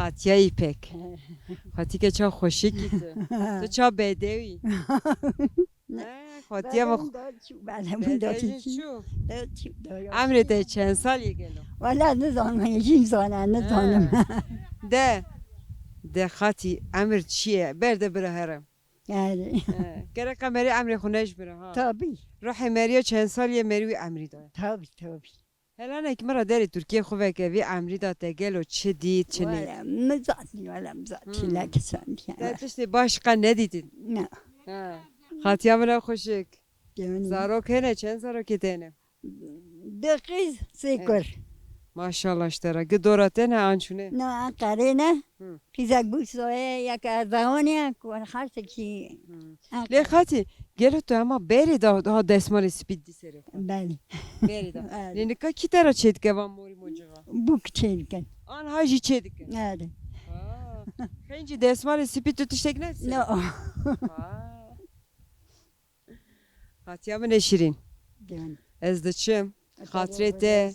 خاطیایی پک خاطی که چه خوشی کیت تو چه بدوی خاطی ما بدوی چو عمرت چند سالی گلو ولی نزانم یکی زانه نزانم ده خاطی عمر چیه برده بره هرم گره کمری عمر خونش بره ها تابی روح مریا چند سالیه مریوی عمری داره تابی هلا نه که مرا داری ترکیه خوبه که وی عمری داده گلو چه دید چه نید ولا مزاتي لك سنتي تشتی باشقا ندیدین نه خاطی هم خوشک زاروک هنه چند زاروکی تینه دقیق سیکر ماشاءالله اشترا گدورته نه آنچونه نه قرینه خیزک بوسوه یک ارزهانی کن خرس کی لی خاطی گلو تو اما بری دا دستمال سپید دی سری بله بری دا لینکا کی ترا چید که وام موری موجغا بوک چید کن آن هاجی چید که آره خیلی دستمال سپید تو تشتگ نسی نه خاطی هم نشیرین از دچم خاطرته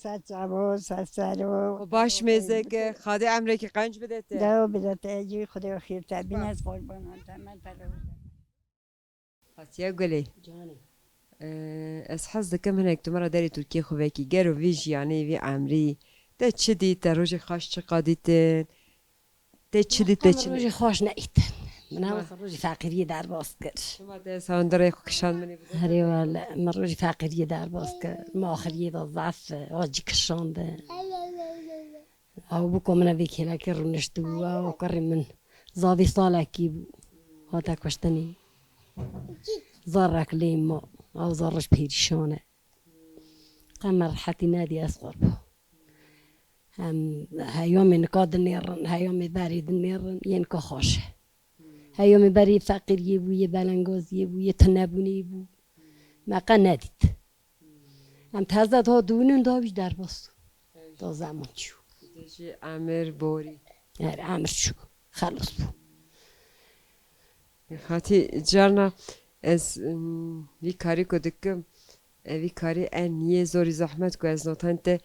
و باش میزه که خاده عمره که قنج بدته دو بدته جی خدا خیر تبین از قربان من خاطیه گلی از حس دکم هنک تو مرا داری ترکیه خوبه کی گرو ویج یعنی وی عمری ده چه دید در روز خاش چه قادیتن ده چه دید ده چه روز خاش نیتن من هم روز فقیری در باز کرد شما ده ساندره کشان منی بود هری والا من روز فقیری در باز کرد ما آخری دا ضعف آجی کشانده او بکو من ویکیلا که رو نشتو او کاری من زاوی ساله کی بو هاتا کشتنی زارک لیم ما او زارش پیریشانه قمر حتی نادی اسقر بو هم هیوم نکاد نیرن هیوم برید نیرن ینکا خاشه هیوم بری فقیری بو یه بلنگازی بو یه تنبونی بو مقا ندید هم تازه تا دونن داویش در باست تا زمان چو دیجی عمر بوری عمر چو خلاص بو خاطی جارنا از وی کاری کدکم وی کاری نیه زوری زحمت کو از نوتانت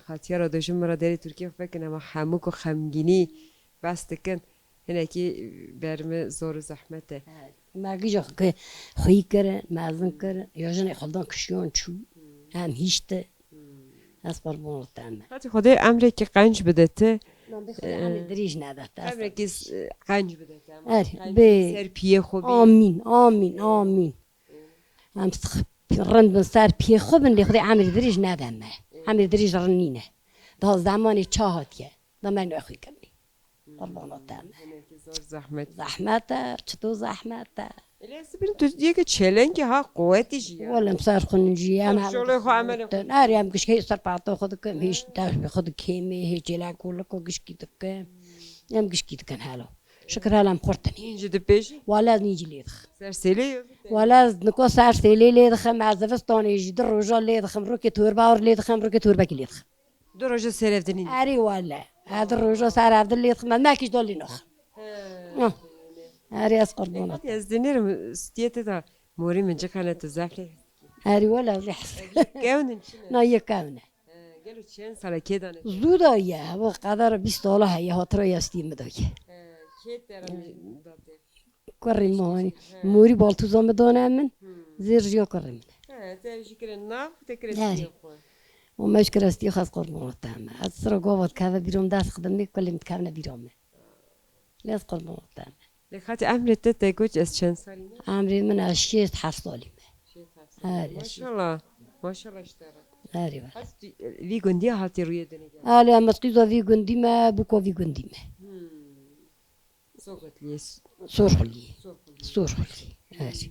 خاطیه را دوشم مرا داری ترکیه فکر کنم حموک و خمگینی بس دکن هنه کی برم زور زحمته ماگی جا که خویی کرد مازن کرد یا جنی خالدان کشیان چو هم هیچته از قربان تامه خاطی خدای امری که قنج بدته همه دریج نداشت امری که قنج بدته به سر پیه خوبی آمین آمین آمین هم رند من سر پیه خوبن لی خدای امری دریج ندامه امری دریج رنینه ده زمانی چهاتیه ده من نخوی کنی قربان تامه زور زحمته چطور زحمته الیاس ببین تو دیگه چلنگی ها قوتی جیه ولی مسار خونجی هم شغل خو عمل نری هم کشکی سر پاتو خود کم هیچ داشت به خود کیمی هیچ جلا کول کو کشکی دکه هم کشکی دکن حالا شکر حالم خورتنی اینجا دپیش ولی نیجی لیدخ سر سیلی ولی نکو سر سیلی لیدخم معزفستانی جد روزا لیدخم رو که تور باور لیدخم رو که تور بکی لیدخم دو روز سرفتنی اری ولی هذا روزا سر عبد لیدخم ما کیش دلی نخ اری از قربانت از دنیر ستیت تا موری من جا کنه تو زفلی اری ولی رحس گونن نه یکونه گلو چند ساله کی دانه زود آیه و قدر 20 ساله هی هاترای استیم مداگه کی ترمی داده کاری ماهی موری بالتوزا مدانه من زیر جا کاری من تیجی کنه نه تکرسی خو و مشکل استی خاص قربان تامه از سر قوت که بیرون دست خدمت میکنم میتکامن بیرونه لیز قربان تامه لخاطی عمرت تگوج از چند سالی عمری من از 7 سالیم ماشاءالله ماشاءالله اشترا آره وی گندی هاتی روی دنیا آله اما تقیزا وی گندی ما بکو وی گندی ما سوقت لیس سرخلی آره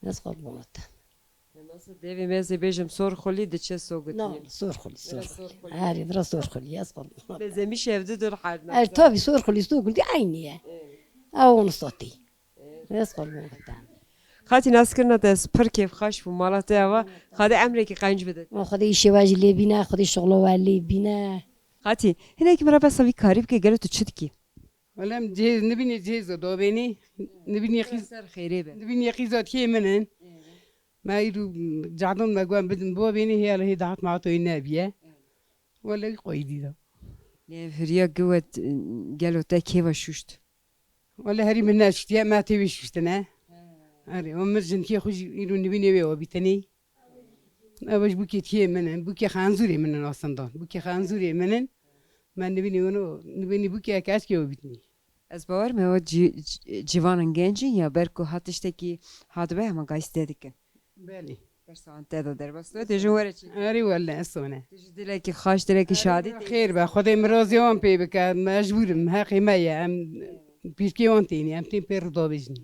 لیز قربان تامه nasıl devimeze bejim sor xoli de çe sogut نه سرخلی آره درست سرخلی از قربان bezemiş evdedir halna آره تابی سرخلی سرخلی عینیه اون صوتی لیز قربان تامه خاطی ناسکرنا دست پر کیف خاش bu malata ava خاطی امری ki qanj bedet ما خودی شواج لی بینه خودی شغل ولی بینه خاطی هنه ki merhaba savi karib ki gelo tu çitki ولم جهز نبيني جهز دوبيني نبيني خيز ser khayre be نبيني خيزات كي منن ما يرو جعدون ما قوام بدن بو بيني هي اللي هي دعت معطو النابية ولا قويدي ده فریا گوت گلو تا کیوا شوشت ولا هري من ناشتيا ما تبي شفتنا هري ومرجن كي خوش يرون نبيني بيو بيتني أبغى بوكي تيه منن بوكي خانزوري منن أصلاً بوكي خانزوري منن ما نبيني ونو نبيني بوكي أكاش كيو بيتني از باور می و جوانان گنجین یا برکو هاتشته کی هات به هم گایسته دیکن بالي برسان تدا در بس تو تجوره چی هري ولا أصلاً تجدیله کی خاش دره کی شادی خير بقى خدي مرازي وان بي بك مجبور ها قيمة أم بيركي وانتيني أم تين بير ضابجني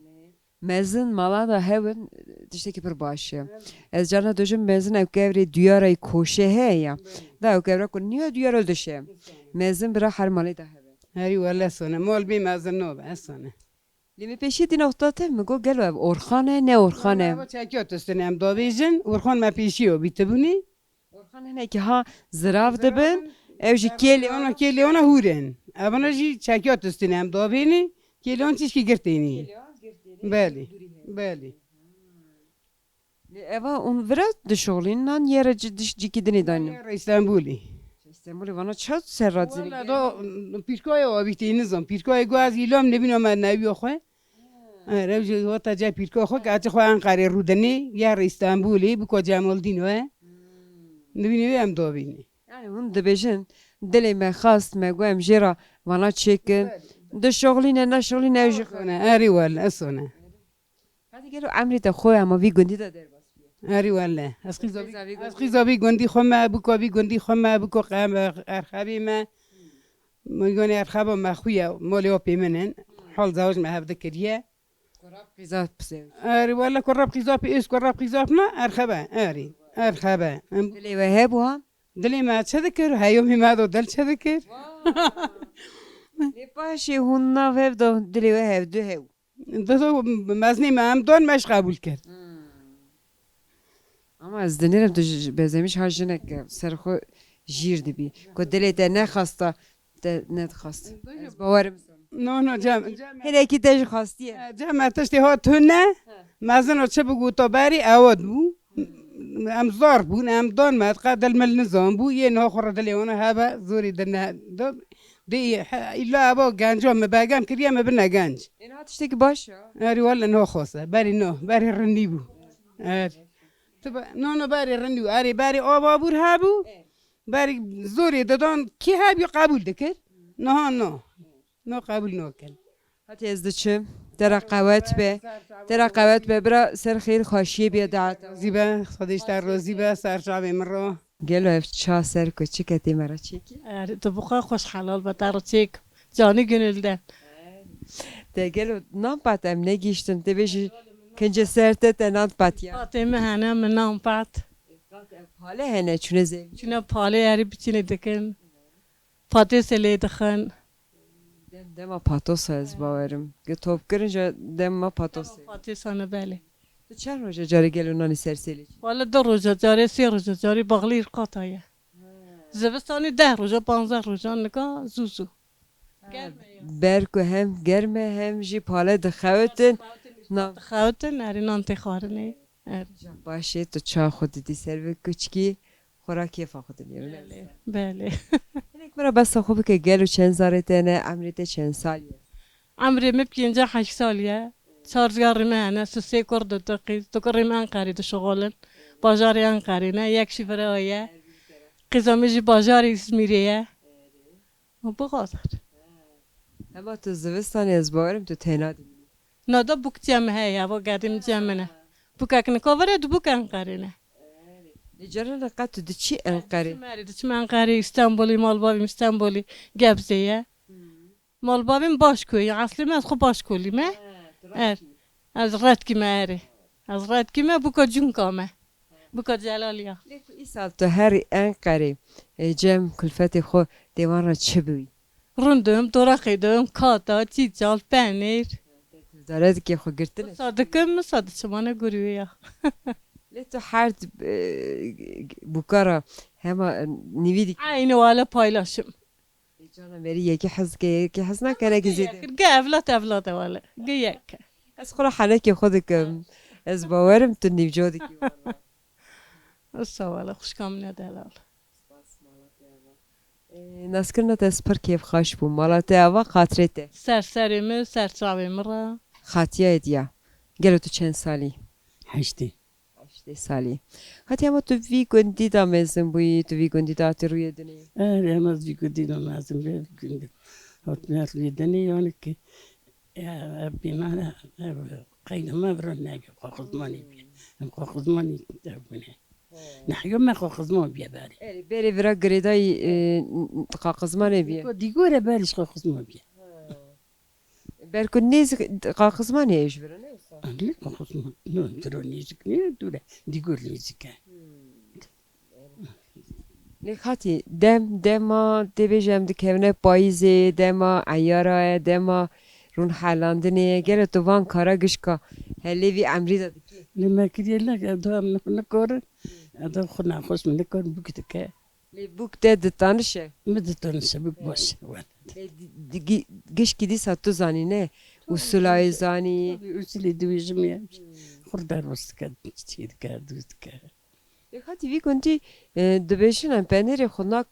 مزن مالا da hevin tişte ki bir başı. Ez cana dojum mezin ev kevri diyarayı koşe he ya. Da ev kevra kun niye diyar öldüşe. Mezin bira her mali da hevin. هري ولا أصلاً مول بي ما زنوب أصلاً Limi peşi din oktate mi go gelo ev orkhane ne orkhane. أنا بتشاكيوت استنى أم ضابجن ورخون ما بيشيو بيتبوني Orkhane ne ki ha zirav dibin ev ji keli أنا كيلي أنا هورن أبنا جي تشاكيوت استنى أم ضابيني كيلي أنت إيش كي قرتيني بالي بالي Eva un vera dişolin nan yere diş cikidini dani. إسطنبولي İstanbul'u bana çat serrazini. والله دو بيركوي وابيتي نظام بيركوي غازي لوم نبينا ما نبي أخوه رجع وقت جا بيركوي أخوه قاعد أخوه أنقرة رودني يا إسطنبولي بكو جمال دين واه نبينا أم ضابيني Yani hun dibêjin dilê me xast me guhem jê ra vana çêkin di şoxlîne ne şoxlîne ew jî xwe. أنا أري ولا أصلا Hadi gelo emrê te xwe ama vî gundî de derbas. أري ولا أسقي زبي جندي خما بكو بي جندي خما بكو قام أرخبي ما يقولي أرخبه ما خويا مولي أوبي منن حال زوج ما هذا كريه Korab qizat pise. أري ولا كرب قزاب إيش كرب قزاب ما أرخبه أري أرخبه Dilê we hebû ha? دلي ما تذكر هايومي ما ذو دل تذكر Lê paşê hûn nav hev da dilê we hev du hew. ده مزني ما أم دون مش قبول كر Ama ez dinêrim tu bezemiş ha jinek ser xwe jîr dibî. Ku dilê te nexasta te nedixast. Ez bawerim. نو نو جام Hinekî te jî xastiye. جام تشتي هو تونه مازن وتشبقو طباري أود بو أم زار بو أم دون ما تقدر من النظام بو ينها خرد اللي هنا هذا زوري دنا دي إلا أبو جانجو مباجام كريم مبنا جانج En hat tiştekî baş ya. أري ولا نو خوسة باري نو باري رنيبو أري تبا نو باري رنيبو أري باري أبو أبور هابو باري زوري ددان كي هابي قبول دكر نو قبول نو كان Hadi ez diçim. Dera qewet be. Dera qewet be bira ser xêr xweşiyê bê daet. زيبا خديش تار زيبا صار شعبي مرة Gelo ev ça ser küçük etê me ra çêkî. تو بخواه خوش حلال به در چیک جانی گنلده Te gelo nan pat em negîştin te bêjî kince ser te te nan pat ya. فاطمه هنه من نام پات Hale hene çune zev. چونه پاله یاری بچینه دکن فاطمه سلی دخن Dema patos ez bawerim. Ge top girince dema patos. فاطمه سانه بله Tu çend roja carî gelo nanî serselî. والا دو روزه جاری سی روزه جاری بغلی قاطعه زبستانی 10 روزه 15 روزه نگاه زوزو Ber ku hem germe hem jî pale dixewitin. Nan خاوتن اری نانتی خارنه başê tu ça xwe didî ser vê küçikî xwara kêfa xwe dinêrin. بله Hinek me ra besa xwe bike gelo çend zarê te ne emrê te çend sal ye. عمري مبكي 8 ساليه صار زياري معنا سسي كرد دقي تقري ما انقري شغلا باجاري انقرينا يكشي فرايا قزامجي باجاري اسميريه وبغادر Ama tu zivistanê ez bawerim tu têna dibî. نادا بوك جام هيا وقاعدين جامنا بوكاك نكوفر بوك انقرينا Carana qet tu diçî Enqerê. ماري دش ما انقري اسطنبولي مالبابي اسطنبولي قبزيه مالبابي باشكوي اصلي ما خو باشكولي ما از راتكي ماري از راتكي ما بوكا جونكامه بوكا جلاليا Lêku îsal tu herî Enqerê cem kulfetê xwe dêwan ra çi bûyî? رندم دورقيدم كاتا تيجال بانير Dare dikê xwe girtin. صادقم صادق شمانه قريويا Lê tu her bûkara hema nivî dikî. عيني ولا بايلاشم Cana merî yekî hez ke yekî hez nakenekî zêde. قافلات افلات ولا قياك Ez xwe ra henekê xwe dikim. Ez bawerim tu nîvco dikî. الصا ولا خوش كامل دلال ناسکرنا تا سپر کیف خاش بو مالا تا اوا خاطرته سرسرimi serçavemi ra خاطیه دیا گلو تو چند سالی 8 8 سالی خاطی اما تو وی گندی دا مزن بوی تو وی گندی دا تی روی دنی أنا ما زي كنت أنا ما زي كنت هات ناس يدني يعني كي يا أبي ما أنا قيد ما برنا ناقي خذ ماني بيه خذ ماني تبني نحيو ما خذ ماني بيه بالي بری ورا گریدای قاقزمانه بیه ديقول باليش خذ ماني بيه برکن نیز قاقزمانه ایش برنه ليه خذ ماني نو تروني زكني دولا ديقول لي زكا لی خاطی دما دیویجم دکونه پاییزه دما عیاره دما رون حالاندنه گله تو وان کارا گشکا هلی وی امری دادی لما كده لك أدوام نكور أدوام خنا خوش من نكور بكتك لی بوک ده دتانشه مدتون سبب بس گشکی دی ساتو زانی نه اصولای زانی وصلي دويجم يا خردار وسكا تشيد كادوسك لی خاطی وی کنتی دبیشن ام پنیری خناک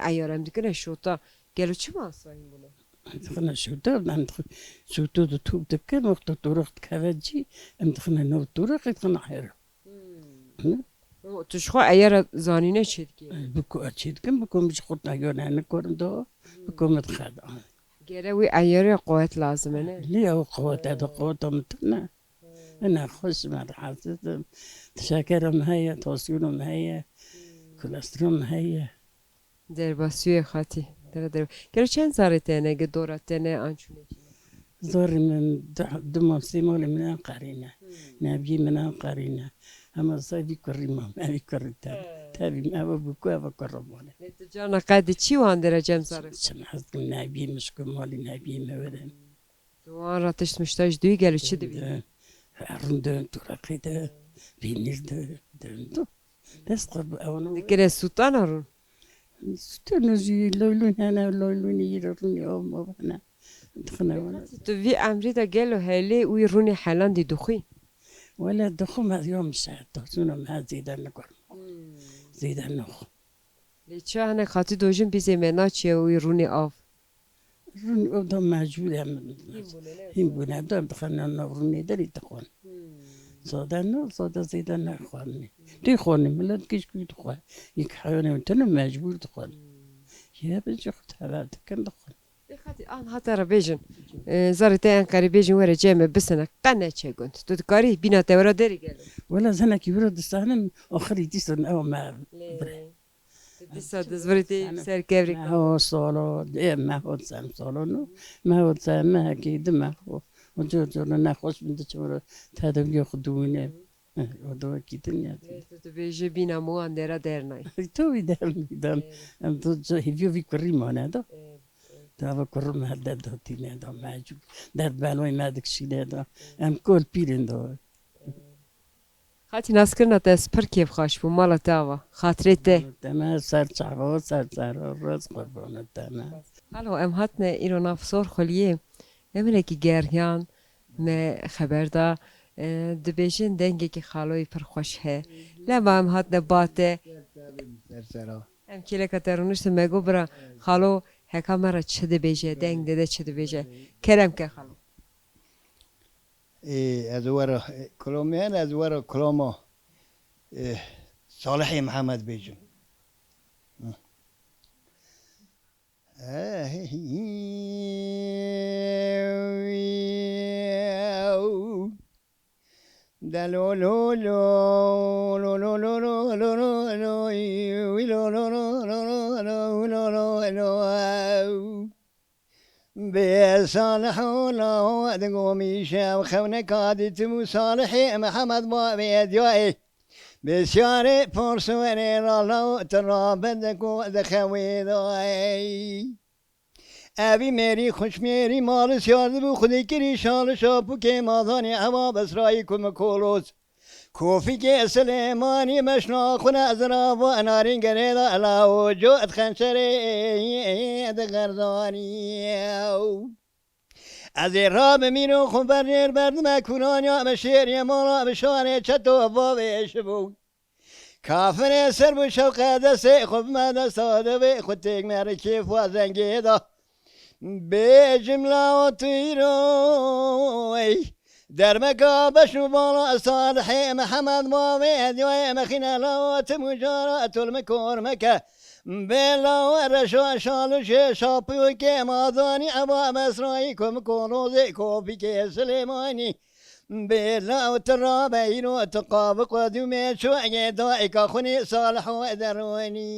عیارم دکونه شوتا گلو چی ماسایی بونه دخلنا شو دخلنا شو توب دكان وقت طرق كافجي دخلنا نو طرق دخلنا حير توش خو عیار زانینه چید کی بكو أشيد كم بكو مش خدنا يونا نكورن دو بكو متخاد گله وی عیار قوت لازمه نه ليه هو قوة هذا قوة متنا أنا خوش مع حاسس تشاكرهم هيا توصيلهم هيا كولسترول هيا در باسوی خاطی در گلو چند زارته نه گدورته نه آنچونه زور من دم سيمول من قرينا نبي من قرينا أما صاحبي كريمة ما بيكرر تابي ما بكوا بكرمونه تو جانا قد چی وان در جم زاره سمحت نبي مشكو مالي نبي ما ودن تو آن راتش مشتاج دوی گلو چی دوی عرون دون ترقي ده بينير ده دون بس قرب أونا گله سلطان هرون ستنوزي لولون هنا لولون يروني أم أنا دخلنا ولا تو وی امری دا گلو هلی وی رونی حلان دی دخوی ولا دخوم هذا يوم ساعة تحسون ما زيد النقر زيد النخ لی چه هنه خاطی دوجن بیزی منا چیه وی رونی آف روني أبدا موجود هم بنا بدأ دخلنا نوروني دري تخون صادنا صاد زيد النخواني دي خواني ملاد كيش كي تخوان يكحيوني وانتنا مجبور تخوان يا بنشخت هذا كان دخون لی خاطی آن هاتا را بیجن زاره تا این قری بیجن وره جمع بسنه قنه چه گند تو کاری بینا تورا داری گلو ولا زنا كبيرة دستانا آخر يديسون أو ما دیسا دزوریتی سر کبری ما هو صالو ما هو سام صالو ما هو سام ما أكيد ما هو وجو نخوش من تشمر تهدم ياخدونه ودوا كيتني تو بیجه بینا مو اندرا در نای تو يدام أم تو هيفيو في كريم أنا ده ده كريم هذا ده تيني ده ماجو ده بالوي ما دك شيء ده أم كل بيرن ده خاطی ناس کرنا تا سپر کیف خاش بو مالا تاوا خاطره ته تمام سر شعبه روز قربانه تمام حالا ام هاتنه ایرو نافسور خلیه امینه کی گریان ما خبر دا دبیجن دنگه که خالوی پر خوش هه لما ام هاتنه باته ام کله کترونشت مگو برا خالو هکا مرا چه دبیجه دنگ دده چه دبیجه کرم که خالو از ورا کلامیان از ورا کلاما صالحی محمد بیجم به صالح الله دقومي شاو خونك عادت صالحي محمد ما بيديوي بسياري فرسوني الله ترابدك ودخوي ذاي أبي ميري خوش ميري مال سيارد بو خودي كري شال شابو كي ماذاني هوا بسرائي كم كولوز كوفي كي سليماني مشنا خنا أزراب وأنارين قريضا على وجوه خنشري دغرداني از راب مینو خون برد مکونان یا بشیر یا مالا بشانه چطو بابش بود کافر سر بو شوق دسته خوب من ساده به خود تک مر کیف و زنگی دا به جمله و تیروی در مقابش بالا صالح محمد مامد یا مخینا لوات مجارات المکور مکه بلا ورشا شالوش شاپیو که مادانی ابا مسرایی کم کنوزی کوفی که سلیمانی بلا وترابين وتقابق ودمي شو دائك خني صالح ودروني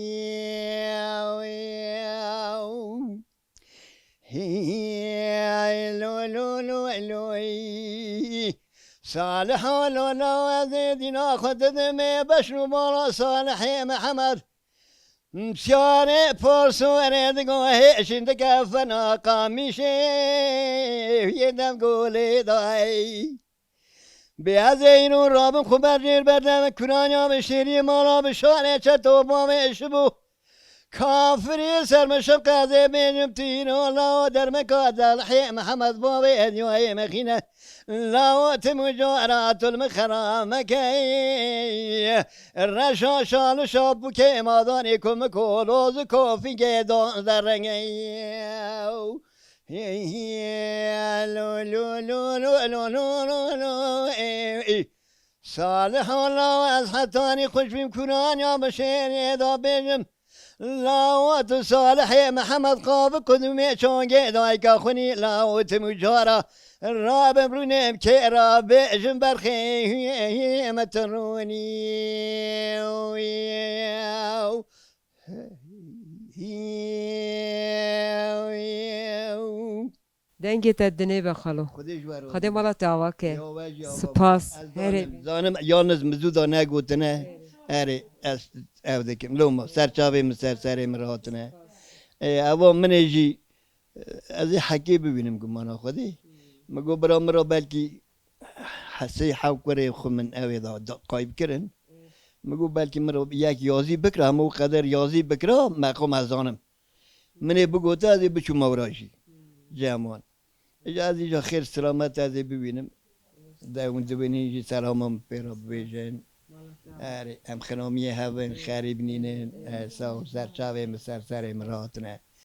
لو لو لو لو صالح لو لو زيدنا خدد مي بشنو بلا صالح محمد مشاري فرسوري دقوه شندك فنا قاميشي يدم قولي داي بیاز اینو رابم خوب برجیر بردم کرانیا به شیری مالا به شانه چطور بامه شبو کافری سرمشم قاضی بینم تینو لاو در مکادل حی محمد بابی ادیوی مخینه لاو تمجارات المخرام کی رشا شالو شابو که مادانی کم کولوز کوفی گیدان در رنگی صالح الله أصحتاني خوش بمكران يا بشير يدا بيجم لاوات صالح محمد قاب قدمي شونجي دايكا خني لاوات مجارة الراب برونيم كيرا بيجم برخي متروني دنگی تدنی بخالو خدا مالا تاوا که سپاس هره زانم یالنز مزودا نگوتنه هره اودکم لوما سرچاوی مسر سری مراتنه اوا منجی از حکی ببینم گمانا خودی مگو برام را بلکی حسی حوکره خو من اوی دا قایب کرن مگو بلکی مرا یک یازی بکره همو قدر یازی بکره مقام ازانم منی بگوته ازی بچو موراشی جامان اجازه جا خیر سلامت ازی ببینم در اون زبانی جی سلامم پیرا بیجن ام خنامی هون خریب نینن سر چاوه مسر سر مراتنه